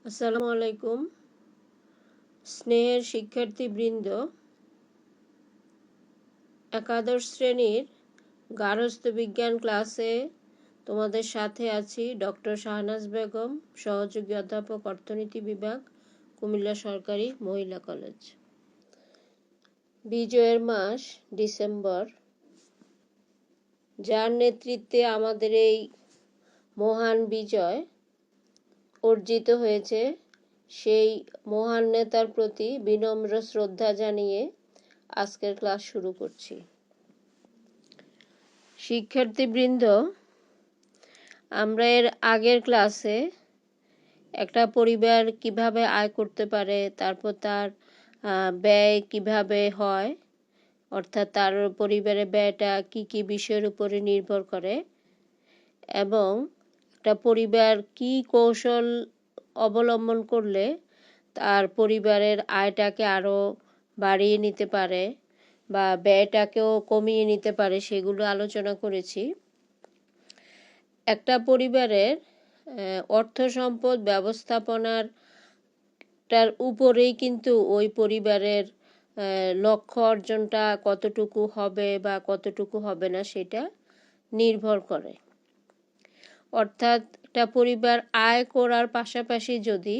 আসসালামু আলাইকুম। স্নেহের শিক্ষার্থীবৃন্দ, একাদশ শ্রেণীর গার্হস্থ্য বিজ্ঞান ক্লাসে তোমাদের সাথে আছি ডক্টর শাহনাজ বেগম, সহযোগী অধ্যাপক, অর্থনীতি বিভাগ, কুমিল্লা সরকারি মহিলা কলেজ। বিজয়ের মাস ডিসেম্বর, যার নেতৃত্বে আমাদের এই মহান বিজয় অর্জিত হয়েছে, সেই মহান নেতার প্রতি বিনম্র শ্রদ্ধা জানিয়ে আজকের ক্লাস শুরু করছি। শিক্ষার্থীবৃন্দ, আমরা এর আগের ক্লাসে একটা পরিবার কিভাবে আয় করতে পারে, তারপর তার ব্যয় কিভাবে হয়, অর্থাৎ তার পরিবারের ব্যয়টা কি কি বিষয়ের উপরে নির্ভর করে, এবং একটা পরিবার কি কৌশল অবলম্বন করলে তার পরিবারের আয়টাকে আরও বাড়িয়ে নিতে পারে বা ব্যয়টাকেও কমিয়ে নিতে পারে, সেগুলো আলোচনা করেছি। একটা পরিবারের অর্থ সম্পদ ব্যবস্থাপনার উপরেই কিন্তু ওই পরিবারের লক্ষ্য অর্জনটা কতটুকু হবে বা কতটুকু হবে না সেটা নির্ভর করে। অর্থাৎ একটা পরিবার আয় করার পাশাপাশি যদি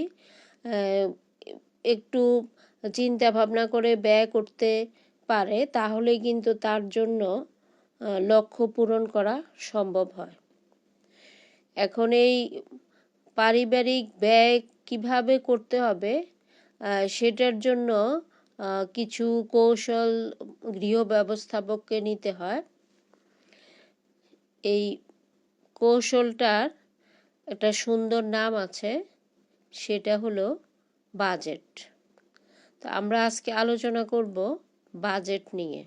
একটু চিন্তা ভাবনা করে ব্যয় করতে পারে, তাহলে কিন্তু তার জন্য লক্ষ্য পূরণ করা সম্ভব হয়। এখন এই পারিবারিক ব্যয় কিভাবে করতে হবে, সেটার জন্য কিছু কৌশল গৃহ ব্যবস্থাপককে নিতে হয়। এই কৌশলটার একটা সুন্দর নাম আছে, সেটা হলো বাজেট। তো আমরা আজকে আলোচনা করব বাজেট নিয়ে।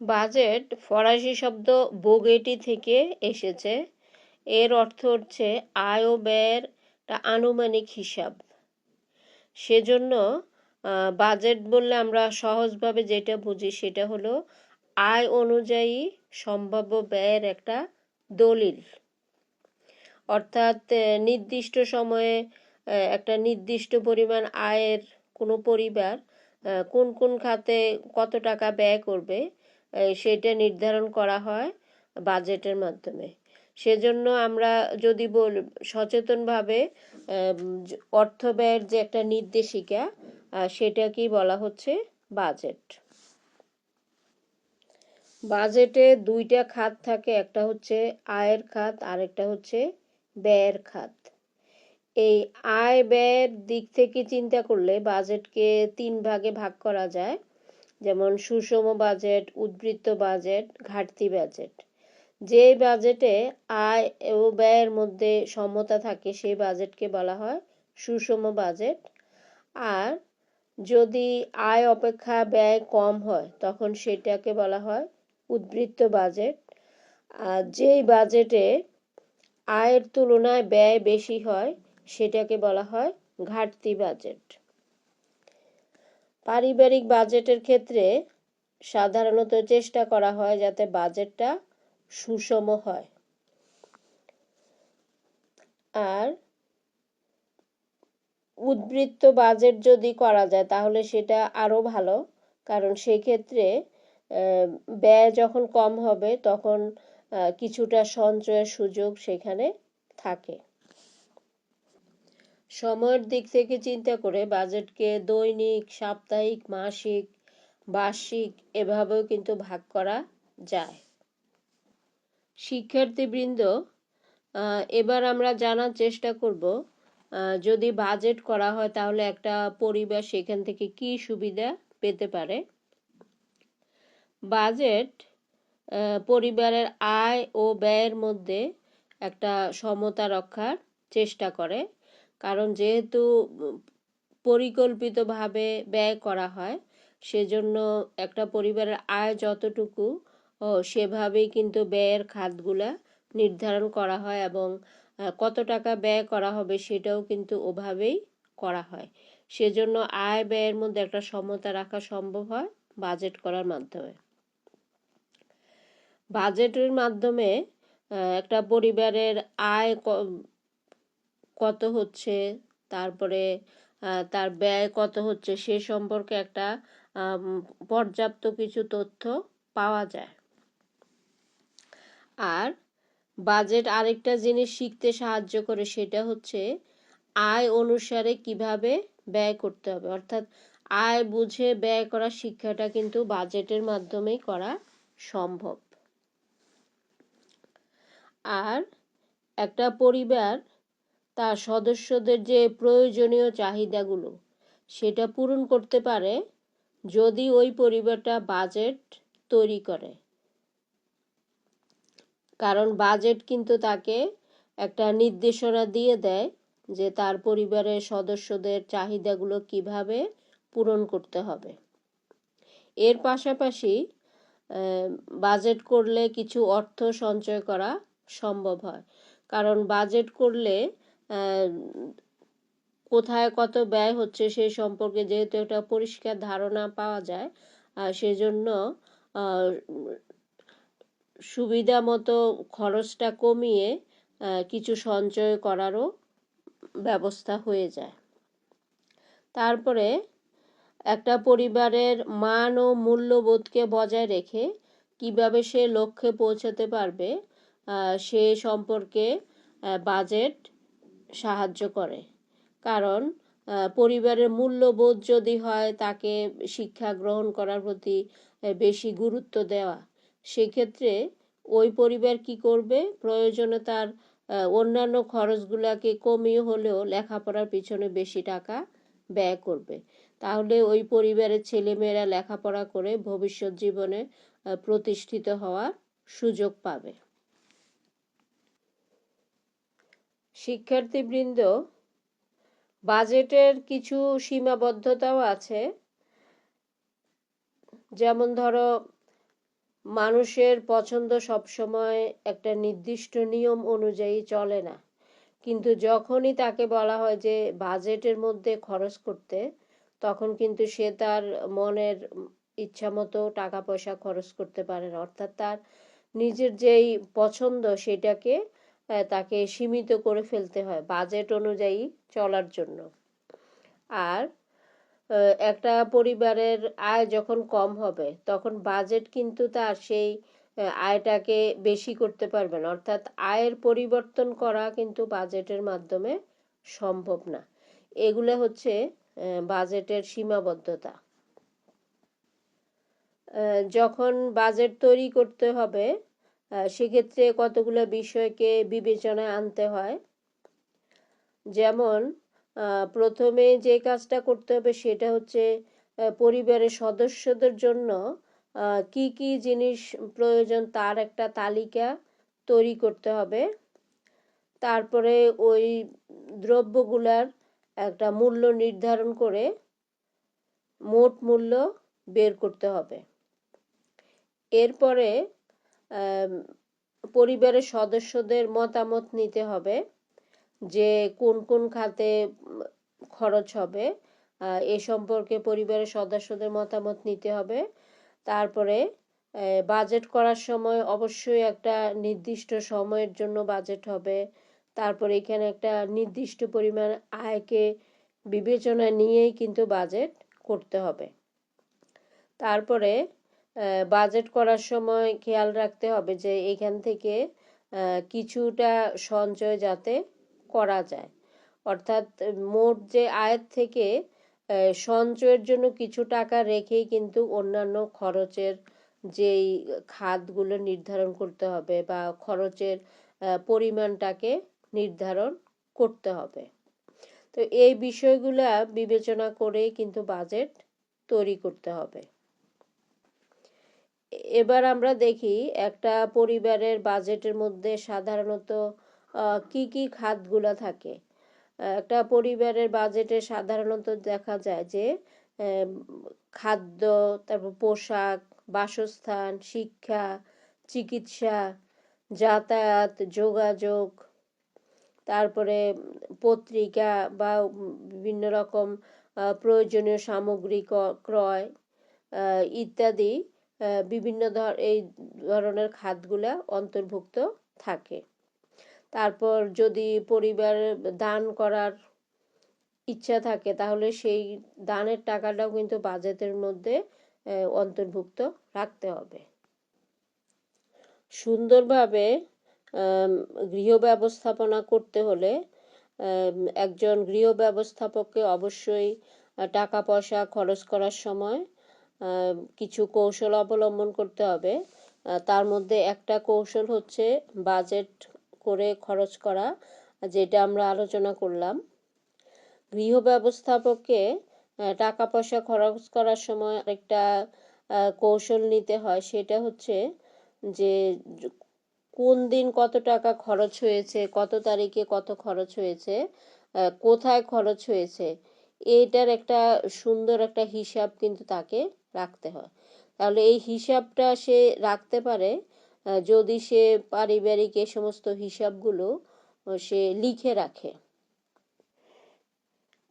বাজেট ফরাসি শব্দ বোগেটি থেকে এসেছে। এর অর্থ হচ্ছে আয় ও ব্যয়ের একটা আনুমানিক হিসাব। সেজন্য বাজেট বললে আমরা সহজভাবে যেটা বুঝি সেটা হলো আয় অনুযায়ী সম্ভাব্য ব্যয়ের একটা দলিল। অর্থাৎ নির্দিষ্ট সময়ে একটা নির্দিষ্ট পরিমাণ আয়ের কোনো পরিবার কোন কোন খাতে কত টাকা ব্যয় করবে, সেটা নির্ধারণ করা হয় বাজেটের মাধ্যমে। সেজন্য আমরা যদি সচেতনভাবে অর্থ ব্যয়ের যে একটা নির্দেশিকা, সেটাকেই বলা হচ্ছে বাজেট। বাজেটে দুইটা খাত থাকে, একটা হচ্ছে আয়ের খাত আর একটা হচ্ছে ব্যয়ের খাত। এই আয় ব্যয়ের দিক থেকে চিন্তা করলে বাজেটকে তিন ভাগে ভাগ করা যায়, যেমন সুষম বাজেট, উদ্বৃত্ত বাজেট, ঘাটতি বাজেট। যে বাজেটে আয় ও ব্যয়ের মধ্যে সমতা থাকে সেই বাজেটকে বলা হয় সুষম বাজেট। আর যদি আয় অপেক্ষা ব্যয় কম হয় তখন সেটাকে বলা হয় উদ্বৃত্ত বাজেট। আর যেই বাজেটে আয়ের তুলনায় ব্যয় বেশি হয় সেটাকে বলা হয় ঘাটতি বাজেট। পারিবারিক বাজেটের ক্ষেত্রে সাধারণত চেষ্টা করা হয় যাতে বাজেটটা সুষম হয়। আর উদ্বৃত্ত বাজেট যদি করা যায় তাহলে সেটা আরো ভালো, কারণ সেই ক্ষেত্রে ব্যয় যখন কম হবে তখন কিছুটা সঞ্চয়ের সুযোগ সেখানে থাকে। সময়ের দিক থেকে চিন্তা করে বাজেটকে দৈনিক, সাপ্তাহিক, মাসিক, বার্ষিক এভাবেও কিন্তু ভাগ করা যায়। শিক্ষার্থীবৃন্দ, এবার আমরা জানার চেষ্টা করব যদি বাজেট করা হয় তাহলে একটা পরিবার সেখান থেকে কি সুবিধা পেতে পারে। বাজেট পরিবারের আয় ও ব্যয়ের মধ্যে একটা সমতা রক্ষার চেষ্টা করে, কারণ যেহেতু পরিকল্পিতভাবে ব্যয় করা হয় সেজন্য একটা পরিবারের আয় যতটুকু সেভাবেই কিন্তু ব্যয়ের খাতগুলা নির্ধারণ করা হয় এবং কত টাকা ব্যয় করা হবে সেটাও কিন্তু ওভাবেই করা হয়। সেজন্য আয় ব্যয়ের মধ্যে একটা সমতা রাখা সম্ভব হয় বাজেট করার মাধ্যমে। বাজেটের মাধ্যমে একটা পরিবারের আয় কত হচ্ছে, তারপরে তার ব্যয় কত হচ্ছে সে সম্পর্কে একটা পর্যাপ্ত কিছু তথ্য পাওয়া যায়। আর বাজেট আরেকটা জিনিস শিখতে সাহায্য করে, সেটা হচ্ছে আয় অনুসারে কিভাবে ব্যয় করতে হবে। অর্থাৎ আয় বুঝে ব্যয় করার শিক্ষাটা কিন্তু বাজেটের মাধ্যমেই করা সম্ভব। আর একটা পরিবার তার সদস্যদের যে প্রয়োজনীয় চাহিদাগুলো সেটা পূরণ করতে পারে যদি ওই পরিবারটা বাজেট তৈরি করে। কারণ বাজেট কিন্তু তাকে একটা নির্দেশনা দিয়ে দেয় যে তার পরিবারের সদস্যদের চাহিদাগুলো কিভাবে পূরণ করতে হবে। এর পাশাপাশি বাজেট করলে কিছু অর্থ সঞ্চয় করা সম্ভব হয়। কারণ বাজেট করলে কোথায় কত ব্যয় হচ্ছে সেই সম্পর্কে যেহেতু একটা পরিষ্কার ধারণা পাওয়া যায়, সেজন্য সুবিধা মতো খরচটা কমিয়ে কিছু সঞ্চয় করারও ব্যবস্থা হয়ে যায়। তারপরে একটা পরিবারের মান ও মূল্যবোধকে বজায় রেখে কিভাবে সে লক্ষ্যে পৌঁছাতে পারবে সে সম্পর্কে বাজেট সাহায্য করে। কারণ পরিবারের মূল্যবোধ যদি হয় তাকে শিক্ষা গ্রহণ করার প্রতি বেশি গুরুত্ব দেওয়া, সেক্ষেত্রে ওই পরিবার কি করবে, প্রয়োজনে তার অন্যান্য খরচগুলোকে কমিয়ে হলেও লেখাপড়ার পিছনে বেশি টাকা ব্যয় করবে। তাহলে ওই পরিবারের ছেলেমেয়েরা লেখাপড়া করে ভবিষ্যৎ জীবনে প্রতিষ্ঠিত হওয়ার সুযোগ পাবে। শিক্ষার্থীবৃন্দ, বাজেটের কিছু সীমাবদ্ধতাও আছে। যেমন ধরো, মানুষের পছন্দ সবসময় একটা নির্দিষ্ট নিয়ম অনুযায়ী চলে না, কিন্তু যখনই তাকে বলা হয় যে বাজেটের মধ্যে খরচ করতে, তখন কিন্তু সে তার মনের ইচ্ছা মতো টাকা পয়সা খরচ করতে পারে না। অর্থাৎ তার নিজের যেই পছন্দ সেটাকে তাকে সীমিত করে ফেলতে হয় বাজেট অনুযায়ী চলার জন্য। আর একটা পরিবারের আয় যখন কম হবে তখন বাজেট কিন্তু তার সেই আয়টাকে বেশি করতে পারবে না। অর্থাৎ আয়ের পরিবর্তন করা কিন্তু বাজেটের মাধ্যমে সম্ভব না। এগুলো হচ্ছে বাজেটের সীমাবদ্ধতা। যখন বাজেট তৈরি করতে হবে সেক্ষেত্রে কতগুলো বিষয়কে বিবেচনায় আনতে হয়। যেমন প্রথমে যে কাজটা করতে হবে সেটা হচ্ছে পরিবারের সদস্যদের জন্য কি কি জিনিস প্রয়োজন তার একটা তালিকা তৈরি করতে হবে। তারপরে ওই দ্রব্যগুলার একটা মূল্য নির্ধারণ করে মোট মূল্য বের করতে হবে। এরপরে পরিবারের সদস্যদের মতামত নিতে হবে যে কোন কোন খাতে খরচ হবে, এ সম্পর্কে পরিবারের সদস্যদের মতামত নিতে হবে। তারপরে বাজেট করার সময় অবশ্যই একটা নির্দিষ্ট সময়ের জন্য বাজেট হবে। তারপরে এখানে একটা নির্দিষ্ট পরিমাণ আয়কে বিবেচনায় নিয়েই কিন্তু বাজেট করতে হবে। তারপরে বাজেট করার সময় খেয়াল রাখতে হবে যে এখান থেকে কিছুটা সঞ্চয় যাতে করা যায়। অর্থাৎ মোট যে আয়ের থেকে সঞ্চয়ের জন্য কিছু টাকা রেখেই কিন্তু অন্যান্য খরচের যেই খাতগুলো নির্ধারণ করতে হবে বা খরচের পরিমাণটাকে নির্ধারণ করতে হবে। তো এই বিষয়গুলা বিবেচনা করেই কিন্তু বাজেট তৈরি করতে হবে। এবার আমরা দেখি একটা পরিবারের বাজেটের মধ্যে সাধারণত কি কি খাতগুলো থাকে। একটা পরিবারের বাজেটে সাধারণত দেখা যায় যে খাদ্য, তারপর পোশাক, বাসস্থান, শিক্ষা, চিকিৎসা, যাতায়াত, যোগাযোগ, তারপরে পত্রিকা বা বিভিন্ন রকম প্রয়োজনীয় সামগ্রী ক্রয় ইত্যাদি বিভিন্ন এই ধরনের খাতগুলা অন্তর্ভুক্ত থাকে। তারপর যদি পরিবার দান করার ইচ্ছা থাকে তাহলে সেই দানের টাকাটাও কিন্তু বাজেটের মধ্যে অন্তর্ভুক্ত রাখতে হবে। সুন্দরভাবে গৃহ ব্যবস্থাপনা করতে হলে একজন গৃহ ব্যবস্থাপককে অবশ্যই টাকা পয়সা খরচ করার সময় কিছু কৌশল অবলম্বন করতে হবে। তার মধ্যে একটা কৌশল হচ্ছে বাজেট করে খরচ করা, যেটা আমরা আলোচনা করলাম। গৃহ ব্যবস্থাপককে টাকা পয়সা খরচ করার সময় একটা কৌশল নিতে হয়, সেটা হচ্ছে যে কোন দিন কত টাকা খরচ হয়েছে, কত তারিখে কত খরচ হয়েছে, কোথায় খরচ হয়েছে, এইটার একটা সুন্দর একটা হিসাব কিন্তু তাকে রাখতে হয়। তাহলে এই হিসাবটা সে রাখতে পারে যদি সে পারিবারিক এই সমস্ত হিসাবগুলো সে লিখে রাখে।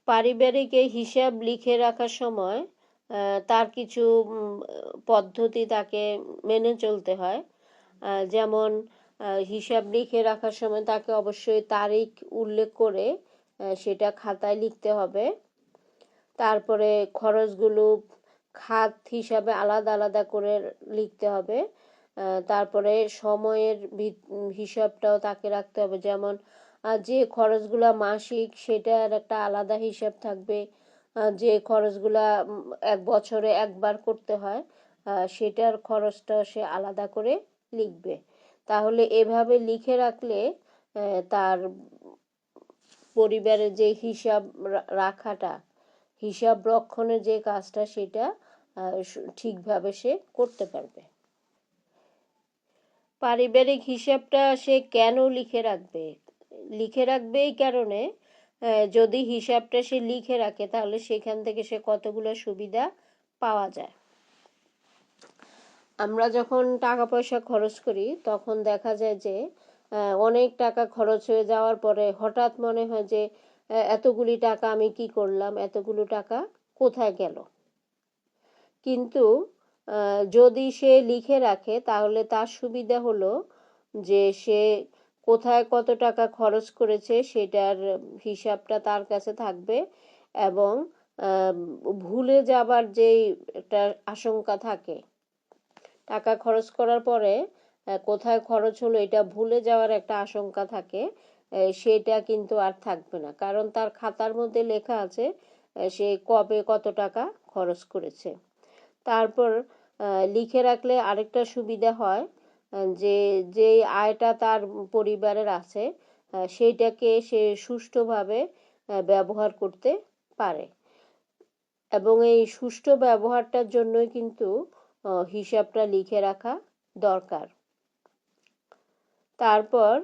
পারিবারিক এই হিসাব লিখে রাখার সময় তার কিছু পদ্ধতি তাকে মেনে চলতে হয়। যেমন হিসাব লিখে রাখার সময় তাকে অবশ্যই তারিখ উল্লেখ করে সেটা খাতায় লিখতে হবে। তারপরে খরচগুলো খাত হিসাবে আলাদা আলাদা করে লিখতে হবে। তারপরে সময়ের হিসাবটাও তাকে রাখতে হবে। যেমন যে খরচগুলো মাসিক সেটার একটা আলাদা হিসাব থাকবে, যে খরচগুলা এক বছরে একবার করতে হয় সেটার খরচটা সে আলাদা করে লিখবে। তাহলে এভাবে লিখে রাখলে তার পরিবারের যে হিসাব রাখাটা, হিসাব রক্ষণের যে কাজটা, সেটা ঠিকভাবে সে করতে পারবে। পারিবারিক হিসাবটা সে কেন লিখে রাখবে? লিখে রাখবে এই কারণে, যদি হিসাবটা সে লিখে রাখে তাহলে সেখান থেকে সে কতগুলো সুবিধা পাওয়া যায়। আমরা যখন টাকা পয়সা খরচ করি তখন দেখা যায় যে অনেক টাকা খরচ হয়ে যাওয়ার পরে হঠাৎ মনে হয় যে এতগুলি টাকা আমি কি করলাম, এতগুলো টাকা কোথায় গেল। কিন্তু যদি সে লিখে রাখে তাহলে তার সুবিধা হলো যে সে কোথায় কত টাকা খরচ করেছে সেটার হিসাবটা তার কাছে থাকবে, এবং ভুলে যাবার যে একটা আশঙ্কা থাকে, টাকা খরচ করার পরে কোথায় খরচ হলো এটা ভুলে যাওয়ার একটা আশঙ্কা থাকে, সেটা কিন্তু আর থাকবে না, কারণ তার খাতার মধ্যে লেখা আছে সে কবে কত টাকা খরচ করেছে। তারপর লিখে রাখলে আরেকটা সুবিধা হয় যে যে আয়টা তার পরিবারের আছে সেইটাকে সে সুষ্ঠুভাবে ব্যবহার করতে পারে, এবং এই সুষ্ঠু ব্যবহারটার জন্যই কিন্তু হিসাবটা লিখে রাখা দরকার। তারপর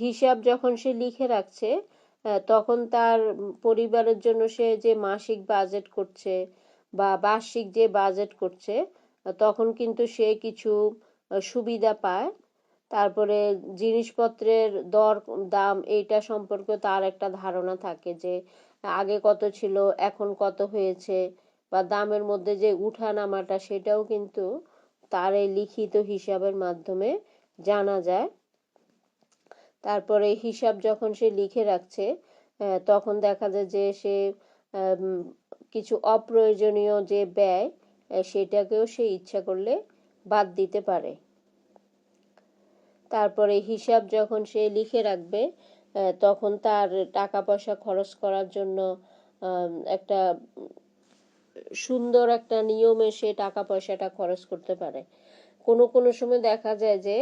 হিসাব যখন সে লিখে রাখছে তখন তার পরিবারের জন্য সে যে মাসিক বাজেট করছে বা বার্ষিক যে বাজেট করছে তখন কিন্তু সে কিছু সুবিধা পায়। তারপরে জিনিসপত্রের দর দাম এইটা সম্পর্কে তার একটা ধারণা থাকে যে আগে কত ছিল এখন কত হয়েছে, বা দামের মধ্যে যে উঠানামাটা সেটাও কিন্তু তার এই লিখিত হিসাবের মাধ্যমে জানা যায়। তারপরে হিসাব যখন সে লিখে রাখছে তখন দেখা যায় যে সে কিছু অপ্রয়োজনীয় যে ব্যয় সেটাকেও সে ইচ্ছা করলে বাদ দিতে পারে। তারপরে হিসাব যখন সে লিখে রাখবে তখন তার টাকা পয়সা খরচ করার জন্য একটা সুন্দর একটা নিয়মে সে টাকা পয়সাটা খরচ করতে পারে। কোনো কোনো সময় দেখা যায় যে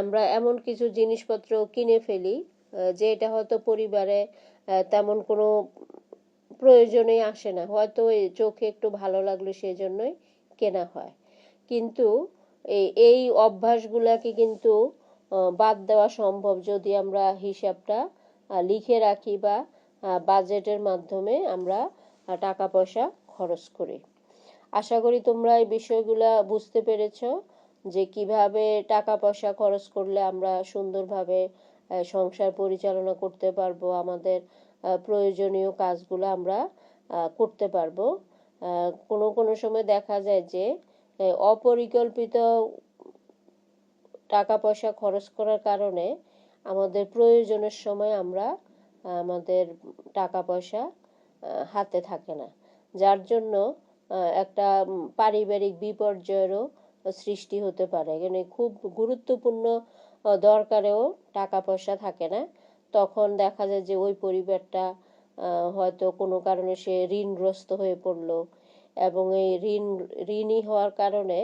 আমরা এমন কিছু জিনিসপত্র কিনে ফেলি যে এটা হয়তো পরিবারে তেমন কোনো প্রয়োজনেই আসে না, হয়তো এই চোখে একটু ভালো লাগলো সেই জন্যই কেনা হয়। কিন্তু এই অভ্যাসগুলোকে কিন্তু বাদ দেওয়া সম্ভব যদি আমরা হিসাবটা লিখে রাখি বা বাজেটের মাধ্যমে আমরা টাকা পয়সা খরচ করি। আশা করি তোমরা এই বিষয়গুলো বুঝতে পেরেছ যে কিভাবে টাকা পয়সা খরচ করলে আমরা সুন্দরভাবে সংসার পরিচালনা করতে পারবো, আমাদের প্রয়োজনীয় কাজগুলো আমরা করতে পারবো। কোনো কোনো সময় দেখা যায় যে অপরিকল্পিত টাকা পয়সা খরচ করার কারণে আমাদের প্রয়োজনের সময় আমরা আমাদের টাকা পয়সা হাতে থাকে না, যার জন্য একটা পারিবারিক বিপর্যয়েরও সৃষ্টি হতে পারে। এখানে খুব গুরুত্বপূর্ণ দরকারেও টাকা পয়সা থাকে না, তখন দেখা যায় যে ওই পরিবারটা হয়তো কোনো কারণে সে ঋণগ্রস্ত হয়ে পড়লো, এবং এই ঋণী হওয়ার কারণে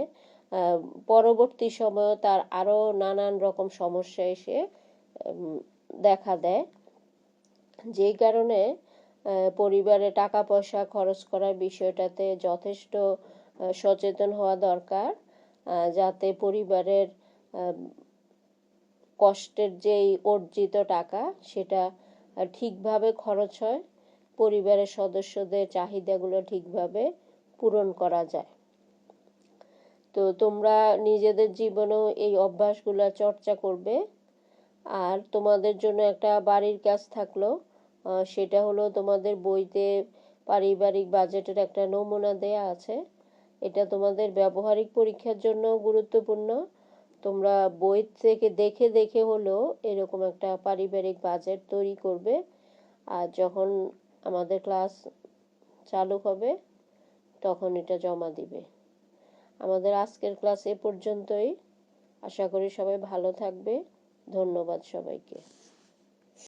পরবর্তী সময়ে তার আরও নানান রকম সমস্যা এসে দেখা দেয়, যেই কারণে পরিবারে টাকা পয়সা খরচ করার বিষয়টাতে যথেষ্ট সচেতন হওয়া দরকার, যাতে পরিবারের কষ্টের যেই অর্জিত টাকা সেটা ঠিকভাবে খরচ হয়, পরিবারের সদস্যদের চাহিদাগুলো ঠিকভাবে পূরণ করা যায়। তো তোমরা নিজেদের জীবনেও এই অভ্যাসগুলো চর্চা করবে। আর তোমাদের জন্য একটা বাড়ির কাজ থাকলো, সেটা হলো তোমাদের বইতে পারিবারিক বাজেটের একটা নমুনা দেয়া আছে। এটা তোমাদের ব্যবহারিক পরীক্ষার জন্য গুরুত্বপূর্ণ। তোমরা বই থেকে দেখে দেখে হলেও এরকম একটা পারিবারিক বাজেট তৈরি করবে, আর যখন আমাদের ক্লাস চালু হবে তখন এটা জমা দিবে। আমাদের আজকের ক্লাস এ পর্যন্তই। আশা করি সবাই ভালো থাকবে। ধন্যবাদ সবাইকে।